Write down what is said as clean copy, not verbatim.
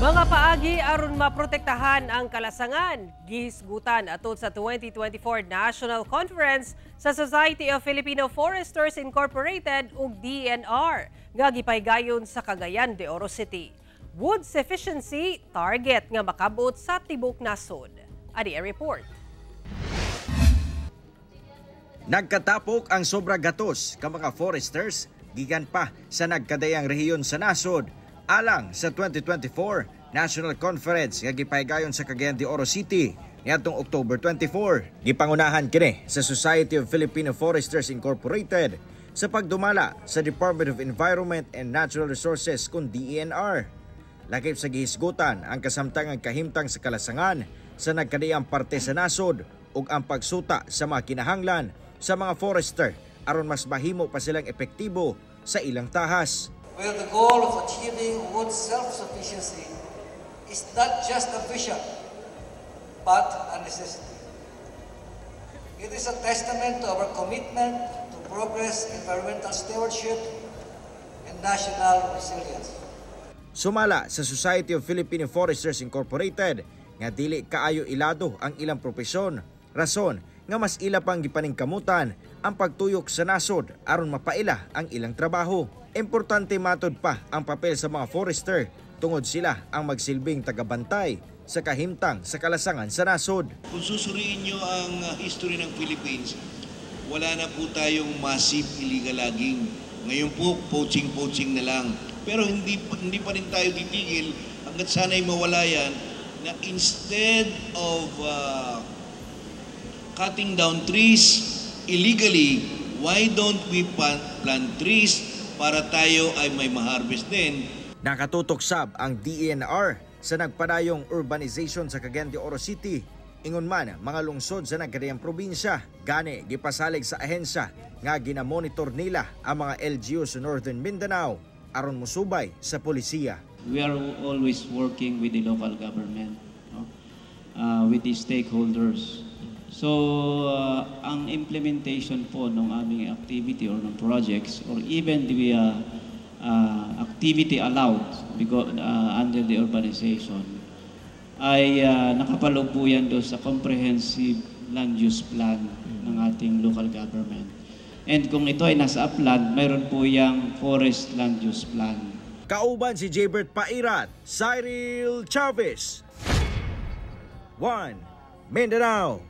Mga paagi aron maprotektahan ang kalasangan, gihisgutan atol sa 2024 National Conference sa Society of Filipino Foresters Incorporated ug DENR nga gipaygayon sa Cagayan de Oro City. Wood sufficiency target nga makabot sa tibok nasod. Adi a report. Nagkatapok ang sobra gatos ka mga foresters gikan pa sa nagkadayang rehiyon sa nasod alang sa 2024 National Conference nga gipaygayon sa Cagayan de Oro City niadtong October 24. Gipangunahan kini sa Society of Filipino Foresters Incorporated sa pagdumala sa Department of Environment and Natural Resources kun DENR. Lakip sa gihisgutan ang kasamtangang kahimtang sa kalasangan sa nagkadayang parte sa nasod ug ang pagsuta sa mga kinahanglan sa mga forester aron mas mahimo pa silang epektibo sa ilang tahas. Where the goal of achieving wood self-sufficiency is not just a vision, but a necessity. It is a testament to our commitment to progress, environmental stewardship, and national resilience. Sumala sa Society of Filipino Foresters Incorporated nga dili kaayo ilado ang ilang propesyon, rason nga mas ila pang gipaningkamutan ang pagtuyok sa nasod aron mapaila ang ilang trabaho. Importante matod pa ang papel sa mga forester tungod sila ang magsilbing tagabantay sa kahimtang sa kalasangan sa nasod. Kung susuriin nyo ang history ng Philippines, wala na po tayong massive illegal logging. Ngayon po, poaching na lang. Pero hindi pa rin tayo titigil hanggat sana'y mawala yan na instead of cutting down trees illegally, why don't we plant trees para tayo ay may ma-harvest din? Nakatutok sab ang DENR sa nagpadayong urbanization sa Cagayan de Oro City. Ingon man mga lungsod sa nagkadayang probinsya, gani gipasalig sa ahensya nga ginamonitor nila ang mga LGU sa Northern Mindanao aron musubay sa polisiya. We are always working with the local government, no? With the stakeholders. So, ang implementation po ng aming activity or ng projects or even the activity allowed under the urbanization ay nakapaloob po yan doon sa comprehensive land use plan ng ating local government. And kung ito ay nasa upland, mayroon po yung forest land use plan. Kauban si Jaybert Pairat, Cyril Chavez. 1. Mindanao.